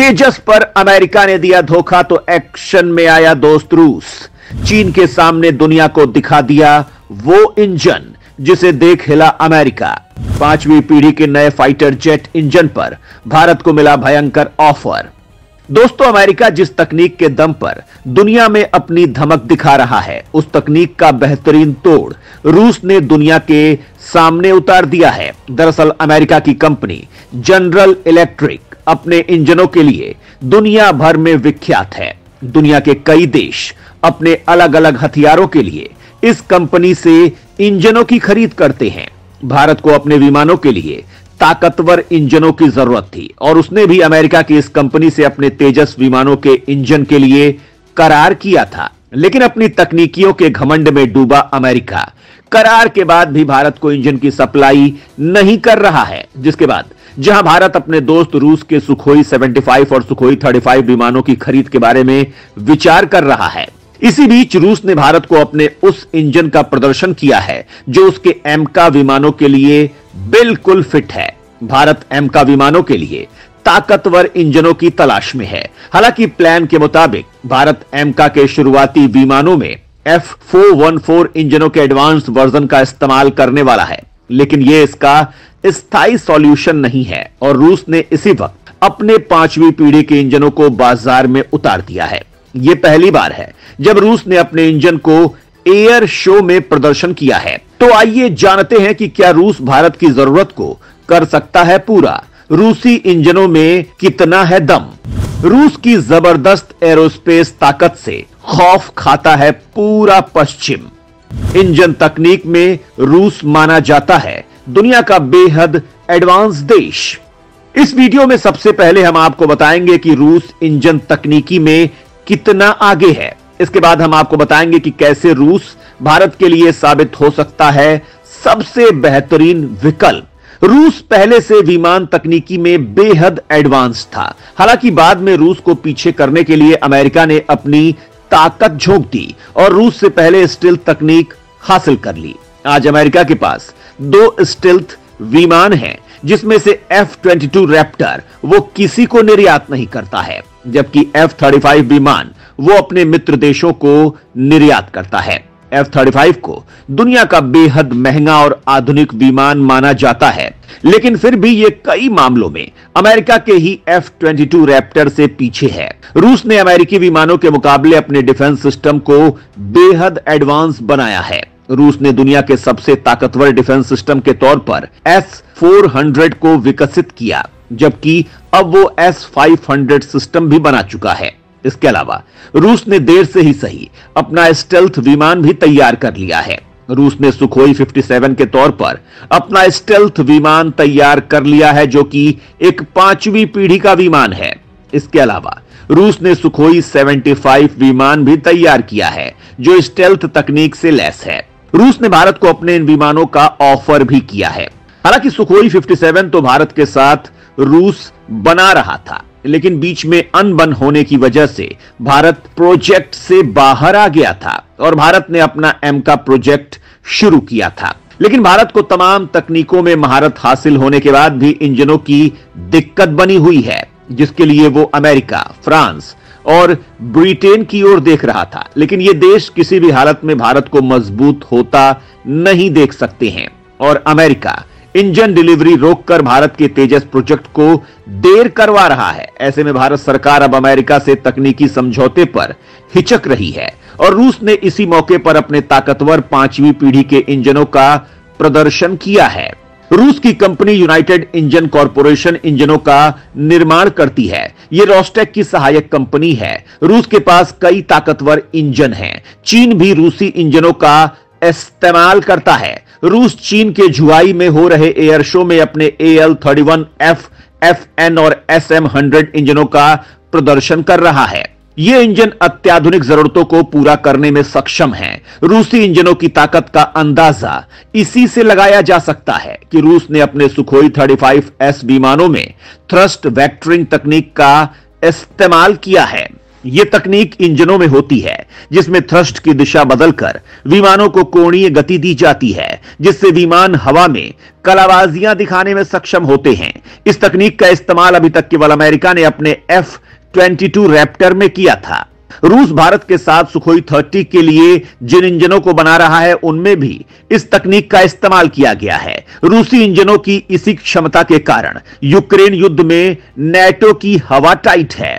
तेजस पर अमेरिका ने दिया धोखा तो एक्शन में आया दोस्त रूस। चीन के सामने दुनिया को दिखा दिया वो इंजन जिसे देख हिला अमेरिका। 5वीं पीढ़ी के नए फाइटर जेट इंजन पर भारत को मिला भयंकर ऑफर। दोस्तों, अमेरिका जिस तकनीक के दम पर दुनिया में अपनी धमक दिखा रहा है, उस तकनीक का बेहतरीन तोड़ रूस ने दुनिया के सामने उतार दिया है। दरअसल अमेरिका की कंपनी जनरल इलेक्ट्रिक अपने इंजनों के लिए दुनिया भर में विख्यात है। दुनिया के कई देश अपने अलग अलग हथियारों के लिए इस कंपनी से इंजनों की खरीद करते हैं। भारत को अपने विमानों के लिए ताकतवर इंजनों की जरूरत थी और उसने भी अमेरिका की इस कंपनी से अपने तेजस विमानों के इंजन के लिए करार किया था। लेकिन अपनी तकनीकियों के घमंड में डूबा अमेरिका करार के बाद भी भारत को इंजन की सप्लाई नहीं कर रहा है, जिसके बाद जहां भारत अपने दोस्त रूस के सुखोई 75 और सुखोई 35 विमानों की खरीद के बारे में विचार कर रहा है, इसी बीच रूस ने भारत को अपने उस इंजन का प्रदर्शन किया है जो उसके एमका विमानों के लिए बिल्कुल फिट है। भारत एमका विमानों के लिए ताकतवर इंजनों की तलाश में है। हालांकि प्लान के मुताबिक भारत एमका के शुरुआती विमानों में F414 इंजनों के एडवांस वर्जन का इस्तेमाल करने वाला है, लेकिन यह इसका स्थायी सॉल्यूशन नहीं है और रूस ने इसी वक्त अपने 5वीं पीढ़ी के इंजनों को बाजार में उतार दिया है। यह पहली बार है जब रूस ने अपने इंजन को एयर शो में प्रदर्शन किया है। तो आइए जानते हैं कि क्या रूस भारत की जरूरत को कर सकता है पूरा। रूसी इंजनों में कितना है दम। रूस की जबरदस्त एरोस्पेस ताकत से खौफ खाता है पूरा पश्चिम। इंजन तकनीक में रूस माना जाता है दुनिया का बेहद एडवांस देश। इस वीडियो में सबसे पहले हम आपको बताएंगे कि रूस इंजन तकनीकी में कितना आगे है। इसके बाद हम आपको बताएंगे कि कैसे रूस भारत के लिए साबित हो सकता है सबसे बेहतरीन विकल्प। रूस पहले से विमान तकनीकी में बेहद एडवांस था। हालांकि बाद में रूस को पीछे करने के लिए अमेरिका ने अपनी ताकत झोंक दी और रूस से पहले स्टील्थ तकनीक हासिल कर ली। आज अमेरिका के पास 2 स्टील्थ विमान हैं, जिसमें से F-22 रैप्टर वो किसी को निर्यात नहीं करता है, जबकि F-35 विमान वो अपने मित्र देशों को निर्यात करता है। F-35 को दुनिया का बेहद महंगा और आधुनिक विमान माना जाता है, लेकिन फिर भी ये कई मामलों में अमेरिका के ही F-22 रैप्टर से पीछे है। रूस ने अमेरिकी विमानों के मुकाबले अपने डिफेंस सिस्टम को बेहद एडवांस बनाया है। रूस ने दुनिया के सबसे ताकतवर डिफेंस सिस्टम के तौर पर S-400 को विकसित किया, जबकि अब वो S-500 सिस्टम भी बना चुका है। इसके अलावा रूस ने देर से ही सही अपना स्टेल्थ विमान भी तैयार कर लिया है। रूस ने सुखोई 57 के तौर पर अपना स्टेल्थ विमान तैयार कर लिया है, जो कि एक 5वीं पीढ़ी का विमान है। इसके अलावा रूस ने सुखोई 75 विमान भी तैयार किया है, जो स्टेल्थ तकनीक से लैस है। रूस ने भारत को अपने इन विमानों का ऑफर भी किया है। हालांकि सुखोई 57 तो भारत के साथ रूस बना रहा था, लेकिन बीच में अनबन होने की वजह से भारत प्रोजेक्ट से बाहर आ गया था और भारत ने अपना एमका प्रोजेक्ट शुरू किया था। लेकिन भारत को तमाम तकनीकों में महारत हासिल होने के बाद भी इंजनों की दिक्कत बनी हुई है, जिसके लिए वो अमेरिका, फ्रांस और ब्रिटेन की ओर देख रहा था। लेकिन ये देश किसी भी हालत में भारत को मजबूत होता नहीं देख सकते हैं और अमेरिका इंजन डिलीवरी रोककर भारत के तेजस प्रोजेक्ट को देर करवा रहा है। ऐसे में भारत सरकार अब अमेरिका से तकनीकी समझौते पर हिचक रही है और रूस ने इसी मौके पर अपने ताकतवर 5वीं पीढ़ी के इंजनों का प्रदर्शन किया है। रूस की कंपनी यूनाइटेड इंजन कॉरपोरेशन इंजनों का निर्माण करती है। यह रोस्टेक की सहायक कंपनी है। रूस के पास कई ताकतवर इंजन हैं। चीन भी रूसी इंजनों का इस्तेमाल करता है। रूस चीन के झुआई में हो रहे एयर शो में अपने AL-31F, FN और SM-100 इंजनों का प्रदर्शन कर रहा है। ये इंजन अत्याधुनिक जरूरतों को पूरा करने में सक्षम हैं। रूसी इंजनों की ताकत का अंदाजा इसी से लगाया जा सकता है कि रूस ने अपने सुखोई 35S विमानों में थ्रस्ट वेक्टरिंग तकनीक का इस्तेमाल किया है। यह तकनीक इंजनों में होती है जिसमें थ्रस्ट की दिशा बदलकर विमानों को कोणीय गति दी जाती है, जिससे विमान हवा में कलाबाजियां दिखाने में सक्षम होते हैं। इस तकनीक का इस्तेमाल अभी तक केवल अमेरिका ने अपने F-22 रैप्टर में किया था। रूस भारत के साथ सुखोई 30 के लिए जिन इंजनों को बना रहा है उनमें भी इस तकनीक का इस्तेमाल किया गया है। रूसी इंजनों की इसी क्षमता के कारण यूक्रेन युद्ध में नेटो की हवा टाइट है।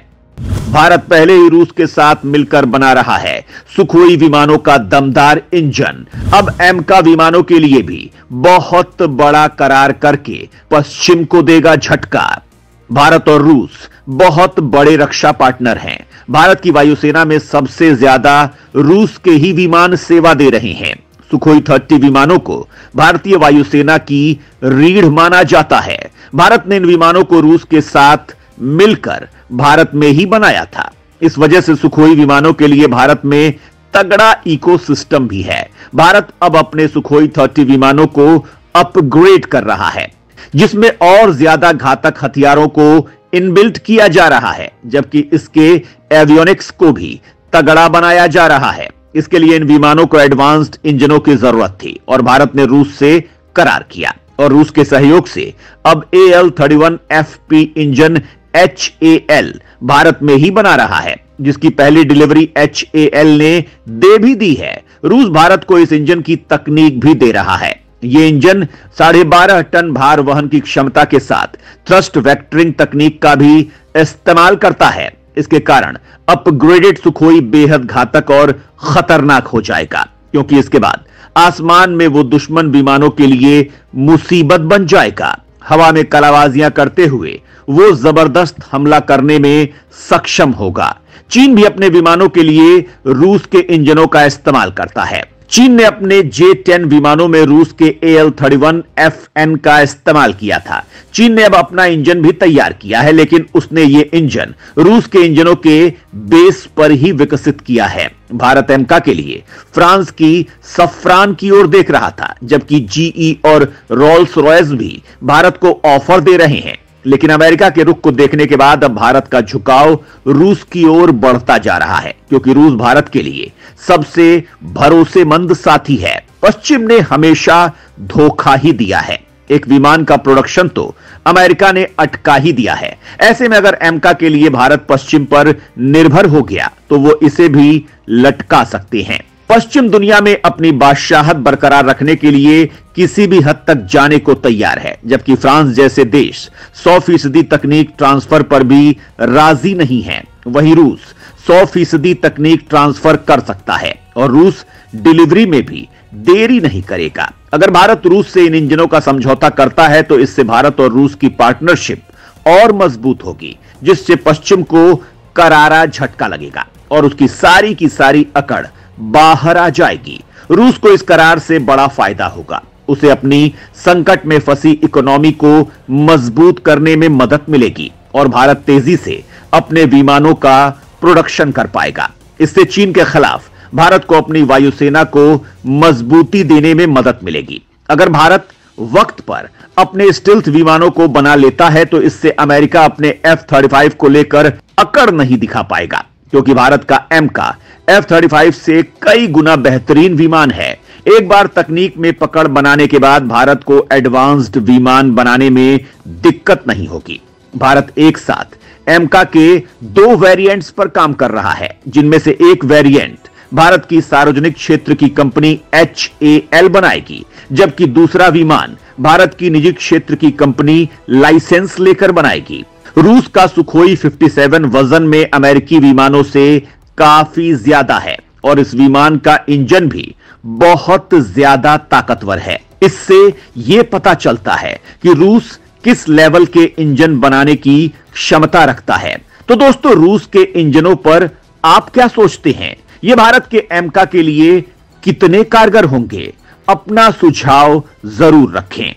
भारत पहले ही रूस के साथ मिलकर बना रहा है सुखोई विमानों का दमदार इंजन। अब एमका विमानों के लिए भी बहुत बड़ा करार करके पश्चिम को देगा झटका। भारत और रूस बहुत बड़े रक्षा पार्टनर हैं। भारत की वायुसेना में सबसे ज्यादा रूस के ही विमान सेवा दे रहे हैं। सुखोई 30 विमानों को भारतीय वायुसेना की रीढ़ माना जाता है। भारत ने इन विमानों को रूस के साथ मिलकर भारत में ही बनाया था। इस वजह से सुखोई विमानों के लिए भारत में तगड़ा इकोसिस्टम भी है। भारत अब अपने सुखोई 30 विमानों को अपग्रेड कर रहा है, जिसमें और ज्यादा घातक हथियारों को इनबिल्ट किया जा रहा है, जबकि इसके एवियोनिक्स को भी तगड़ा बनाया जा रहा है। इसके लिए इन विमानों को एडवांस्ड इंजनों की जरूरत थी और भारत ने रूस से करार किया और रूस के सहयोग से अब AL-31FP इंजन HAL भारत में ही बना रहा है, जिसकी पहली डिलीवरी HAL ने दे भी दी है। रूस भारत को इस इंजन की तकनीक भी दे रहा है। यह इंजन 12.5 टन भार वहन की क्षमता के साथ थ्रस्ट वेक्टरिंग तकनीक का भी इस्तेमाल करता है। इसके कारण अपग्रेडेड सुखोई बेहद घातक और खतरनाक हो जाएगा, क्योंकि इसके बाद आसमान में वो दुश्मन विमानों के लिए मुसीबत बन जाएगा। हवा में कलाबाजियां करते हुए वो जबरदस्त हमला करने में सक्षम होगा। चीन भी अपने विमानों के लिए रूस के इंजनों का इस्तेमाल करता है। चीन ने अपने J-10 विमानों में रूस के AL-31FN का इस्तेमाल किया था। चीन ने अब अपना इंजन भी तैयार किया है, लेकिन उसने ये इंजन रूस के इंजनों के बेस पर ही विकसित किया है। भारत एमका के लिए फ्रांस की सफ्रान की ओर देख रहा था, जबकि GE और रोल्स रॉयस भी भारत को ऑफर दे रहे हैं। लेकिन अमेरिका के रुख को देखने के बाद अब भारत का झुकाव रूस की ओर बढ़ता जा रहा है, क्योंकि रूस भारत के लिए सबसे भरोसेमंद साथी है। पश्चिम ने हमेशा धोखा ही दिया है। एक विमान का प्रोडक्शन तो अमेरिका ने अटका ही दिया है। ऐसे में अगर एमका के लिए भारत पश्चिम पर निर्भर हो गया तो वो इसे भी लटका सकते हैं। पश्चिम दुनिया में अपनी बादशाहत बरकरार रखने के लिए किसी भी हद तक जाने को तैयार है, जबकि फ्रांस जैसे देश 100% तकनीक ट्रांसफर पर भी राजी नहीं है। वहीं रूस 100% तकनीक ट्रांसफर कर सकता है और रूस डिलीवरी में भी देरी नहीं करेगा। अगर भारत रूस से इन इंजनों का समझौता करता है तो इससे भारत और रूस की पार्टनरशिप और मजबूत होगी, जिससे पश्चिम को करारा झटका लगेगा और उसकी सारी की सारी अकड़ बाहर आ जाएगी। रूस को इस करार से बड़ा फायदा होगा। उसे अपनी संकट में फंसी इकोनॉमी को मजबूत करने में मदद मिलेगी और भारत तेजी से अपने विमानों का प्रोडक्शन कर पाएगा। इससे चीन के खिलाफ भारत को अपनी वायुसेना को मजबूती देने में मदद मिलेगी। अगर भारत वक्त पर अपने स्टिल्थ विमानों को बना लेता है तो इससे अमेरिका अपने F-35 को लेकर अकड़ नहीं दिखा पाएगा, क्योंकि भारत का एमका F-35 से कई गुना बेहतरीन विमान है। एक बार तकनीक में पकड़ बनाने के बाद भारत को एडवांस्ड विमान बनाने में दिक्कत नहीं होगी। भारत एक साथ एमका के 2 वेरिएंट्स पर काम कर रहा है, जिनमें से एक वेरिएंट भारत की सार्वजनिक क्षेत्र की कंपनी HAL बनाएगी, जबकि दूसरा विमान भारत की निजी क्षेत्र की कंपनी लाइसेंस लेकर बनाएगी। रूस का सुखोई 57 वजन में अमेरिकी विमानों से काफी ज्यादा है और इस विमान का इंजन भी बहुत ज्यादा ताकतवर है। इससे यह पता चलता है कि रूस किस लेवल के इंजन बनाने की क्षमता रखता है। तो दोस्तों, रूस के इंजनों पर आप क्या सोचते हैं? ये भारत के एमका के लिए कितने कारगर होंगे? अपना सुझाव जरूर रखें।